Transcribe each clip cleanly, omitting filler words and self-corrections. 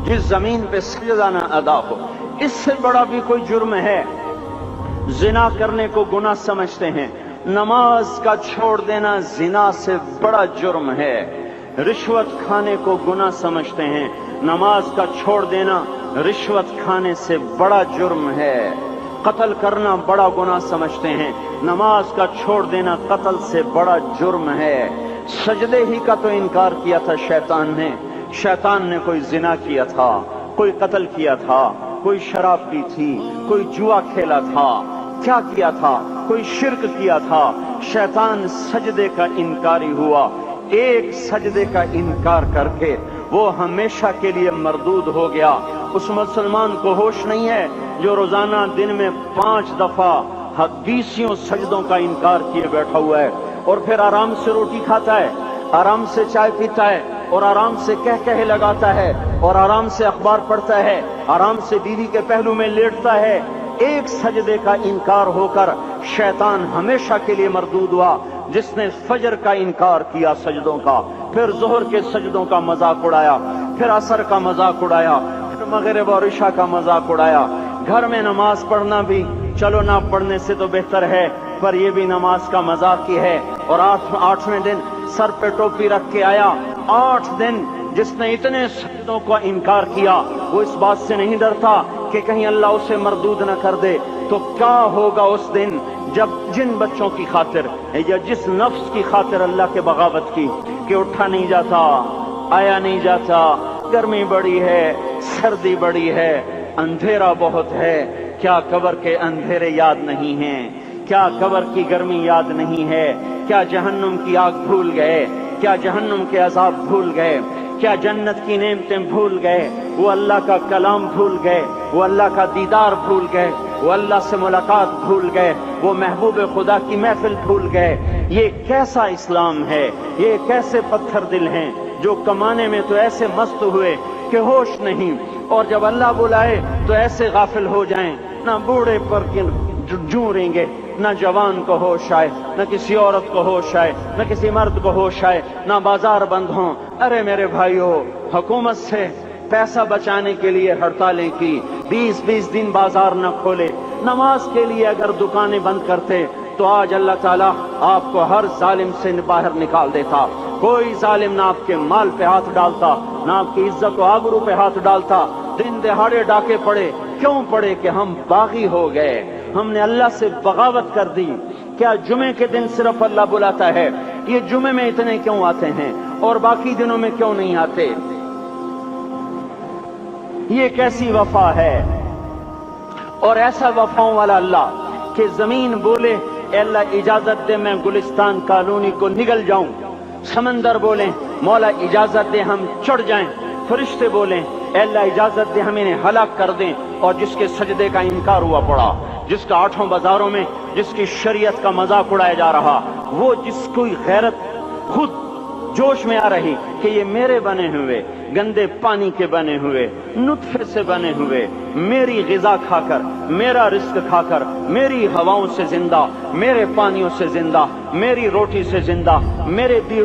जिस जमीन पे सजदा न अदा हो। इससे बड़ा भी कोई जुर्म है? जिना करने को गुनाह समझते हैं, नमाज का छोड़ देना जिना से बड़ा जुर्म है। रिश्वत खाने को गुनाह समझते हैं, नमाज का छोड़ देना रिश्वत खाने से बड़ा जुर्म है। कत्ल करना बड़ा गुनाह समझते हैं, नमाज का छोड़ देना कत्ल से बड़ा जुर्म है। सजदे ही का तो इनकार किया था शैतान ने कोई जिना किया था, कोई कत्ल किया था, कोई शराब पी थी, कोई जुआ खेला था, क्या किया था, कोई शिर्क किया था। शैतान सजदे का इनकारी हुआ। एक सजदे का इनकार करके वो हमेशा के लिए मरदूद हो गया। उस मुसलमान को होश नहीं है जो रोजाना दिन में 5 दफा 20 सजदों का इनकार किए बैठा हुआ है, और फिर आराम से रोटी खाता है, आराम से चाय पीता है, और आराम से कह लगाता है, और आराम से अखबार पढ़ता है, आराम से बीवी के पहलू में लेटता है। एक सजदे का इनकार होकर शैतान हमेशा के लिए मरदूद हुआ। जिसने फजर का इनकार किया सजदों का, फिर जोहर के सजदों का मजाक उड़ाया, फिर असर का मजाक उड़ाया, फिर मगरिब और इशा का मजाक उड़ाया। घर में नमाज पढ़ना भी चलो ना पढ़ने से तो बेहतर है, पर यह भी नमाज का मजाक ही है। और 8वें दिन सर पे टोपी रख के आया। 8 दिन जिसने इतने सजदों का इनकार किया, वो इस बात से नहीं डरता कि कहीं अल्लाह उसे मरदूद न कर दे। तो क्या होगा उस दिन जब जिन बच्चों की खातिर या जिस नफ्स की खातिर अल्लाह के बगावत की कि उठा नहीं जाता, आया नहीं जाता, गर्मी बड़ी है, सर्दी बड़ी है, अंधेरा बहुत है, क्या कब्र के अंधेरे याद नहीं हैं? क्या कब्र की गर्मी याद नहीं है? क्या जहन्नुम की आग भूल गए? क्या जहन्नुम के अजाब भूल गए? क्या जन्नत की नेमतें भूल गए? वो अल्लाह का कलाम भूल गए, वो अल्लाह का दीदार भूल गए, वो अल्लाह से मुलाकात भूल गए, वो महबूब खुदा की महफिल भूल गए। ये कैसा इस्लाम है? ये कैसे पत्थर दिल हैं जो कमाने में तो ऐसे मस्त हुए कि होश नहीं, और जब अल्लाह बुलाए तो ऐसे गाफिल हो जाएं, ना बूढ़े पर जूरेंगे, न जवान को होश आए, न किसी औरत को होश आए, न किसी मर्द को होश आए, न बाजार बंद हों। अरे मेरे भाइयों, हुकूमत से पैसा बचाने के लिए हड़तालें की, 20-20 दिन बाजार न खोले, नमाज के लिए अगर दुकानें बंद करते तो आज अल्लाह ताला आपको हर जालिम से बाहर निकाल देता। कोई जालिम ना आपके माल पे हाथ डालता, ना आपकी इज्जत और आबरू पे हाथ डालता। दिन दहाड़े डाके पड़े, क्यों पड़े? कि हम बागी हो गए, हमने अल्लाह से बगावत कर दी। क्या जुमे के दिन सिर्फ अल्लाह बुलाता है? ये जुमे में इतने क्यों आते हैं और बाकी दिनों में क्यों नहीं आते? ये कैसी वफा है? और ऐसा वफाओं वाला अल्लाह कि जमीन बोले अल्लाह इजाजत दे मैं गुलिस्तान कॉलोनी को निगल जाऊं, समंदर बोले मौला इजाजत दे हम चढ़ जाएं, फरिश्ते बोले अल्लाह इजाजत दे हम इन्हें हलाक कर दें। और जिसके सजदे का इनकार हुआ पड़ा, जिसका 8 बाजारों में जिसकी शरीयत का मजाक उड़ाया जा रहा, वो जिसको गैरत खुद जोश में आ रही कि ये मेरे बने हुए गंदे पानी के बने हुए नुत्फे से बने हुए, मेरी गिजा खाकर, मेरा रिस्क खाकर, मेरी हवाओं से जिंदा, मेरे पानियों से जिंदा, मेरी रोटी से जिंदा, मेरे दिए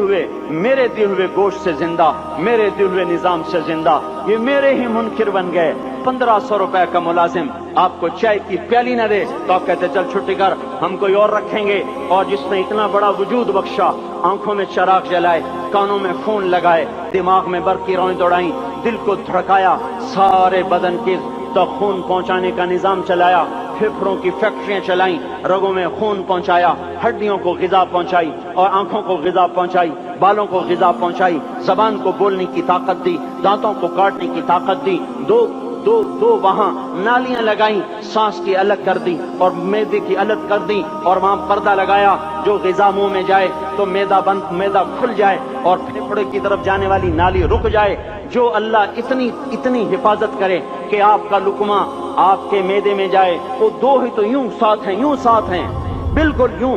हुए गोश्त से जिंदा, मेरे दिए हुए निजाम से जिंदा, ये मेरे ही मुनकिर बन गए। 1500 रुपए का मुलाजिम आपको चाय की प्याली न दे तो आप कहते चल छुट्टी कर, हम कोई और रखेंगे। और जिसने इतना बड़ा वजूद बख्शा, आंखों में चराग जलाए, कानों में खून लगाए, दिमाग में बर्फ की रौं दौड़ाई, दिल को धड़काया, सारे बदन के तो खून पहुंचाने का निजाम चलाया, फेफड़ों की फैक्ट्रियां चलाई, रगों में खून पहुंचाया, हड्डियों को गिजा पहुंचाई और आंखों को गिजा पहुंचाई, बालों को गिजा पहुंचाई, जबान को बोलने की ताकत दी, दांतों को काटने की ताकत दी, दो वहां नालियां लगाई, सांस की अलग कर दी और मैदे की अलग कर दी, और वहां पर्दा लगाया, जो गिजा मुंह में जाए तो मैदा खुल जाए और फेफड़े की तरफ जाने वाली नाली रुक जाए। जो अल्लाह इतनी हिफाजत करे कि आपका लुकमा आपके मैदे में जाए, वो दो ही तो यूं साथ हैं, बिल्कुल यूं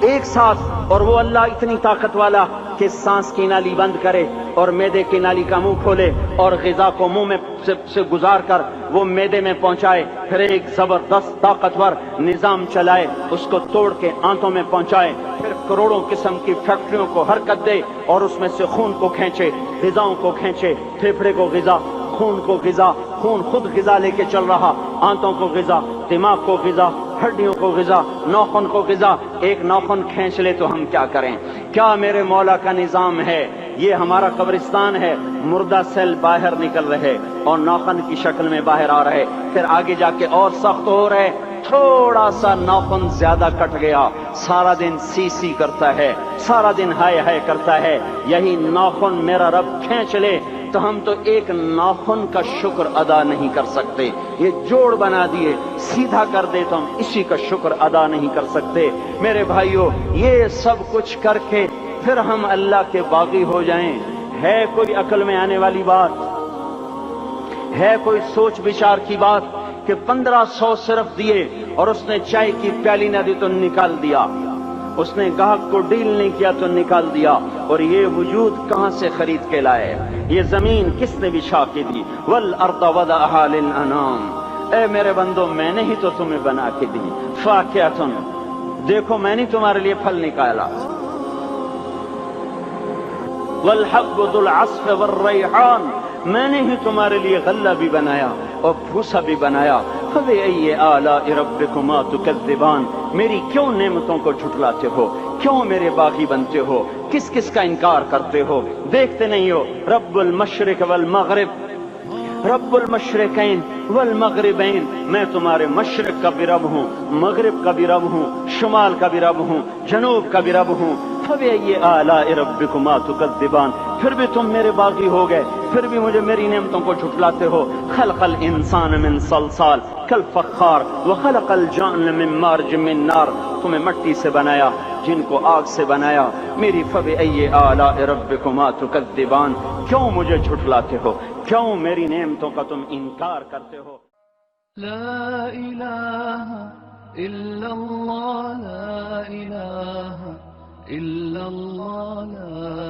एक साथ। और वो अल्लाह इतनी ताकत वाला कि सांस की नाली बंद करे और मैदे की नाली का मुंह खोले और गिजा को मुंह में से गुजार कर वो मैदे में पहुंचाए, फिर एक जबरदस्त ताकतवर निजाम चलाए, उसको तोड़ के आंतों में पहुंचाए, फिर करोड़ों किस्म की फैक्ट्रियों को हरकत दे और उसमें से खून को खींचे, गिजाओं को खींचे, फेफड़े को गिजा, خون کو غذا، خون خود غذا لے کے چل رہا، آنتوں کو غذا، دماغ کو غذا، ہڈیوں کو غذا، ناخن کو غذا۔ ایک ناخن کھینچ لے تو ہم کیا کریں؟ کیا میرے مولا کا نظام ہے؟ یہ ہمارا قبرستان ہے، مردہ سیل باہر نکل رہے اور ناخن کی شکل میں باہر آ رہے، پھر آگے جا کے اور سخت ہو رہے، تھوڑا سا ناخن زیادہ کٹ گیا، سارا دن سی سی کرتا ہے، سارا دن ہائے ہائے کرتا ہے۔ یہی ناخن میرا رب کھینچ لے تو ہم تو ایک ناخن کا شکر ادا نہیں کر سکتے۔ یہ جوڑ بنا دیے، سیدھا کر دے تو ہم اسی کا شکر ادا نہیں کر سکتے۔ میرے بھائیو، یہ سب کچھ کر کے پھر ہم اللہ کے باغی ہو جائیں، ہے کوئی عقل میں آنے والی بات؟ ہے کوئی سوچ بچار کی بات کہ 1500 صرف دیے اور اس نے چائے کی پیالی نہ دی تو نکال دیا، اس نے گاہک کو ڈیل نہیں کیا تو نکال دیا، اور یہ وجود کہاں سے خرید کے لائے؟ یہ زمین کس نے بچھا کے دی؟ والارض وضعها للانام، اے میرے بندو میں نے ہی تو تمہیں بنا کے دی۔ فاکہۃ، دیکھو میں نے تمہارے لیے پھل نکالا، والحب ذو العصف والریحان، میں نے ہی تمہارے لیے غلہ بھی بنایا اور بھوسا بھی بنایا۔ فبأي آلاء ربكما تكذبان، میری کیوں نعمتوں کو جھٹلاتے ہو؟ کیوں میرے باغی بنتے ہو؟ کس کس کا انکار کرتے ہو؟ دیکھتے نہیں ہو رب المشرق والمغرب، رب المشرقین والمغربین، میں تمہارے مشرق کا بھی رب ہوں، مغرب کا بھی رب ہوں، شمال کا بھی رب ہوں، جنوب کا بھی رب ہوں۔ فبأي آلاء ربكما تكذبان، پھر بھی تم میرے باغی ہو گئے، پھر بھی مجھے میری نعمتوں کو جھٹلاتے ہو۔ خلق الانسان من صلصال کالفخار وخلق الجان من مارج من نار، تمہیں مٹی سے بنایا، جن کو آگ سے بنایا۔ میری فبأي آلاء ربكما تكذبان، کیوں مجھے جھٹلاتے ہو؟ کیوں میری نعمتوں کا تم انکار کرتے ہو؟ لا الہ الا اللہ، لا الہ الا اللہ، لا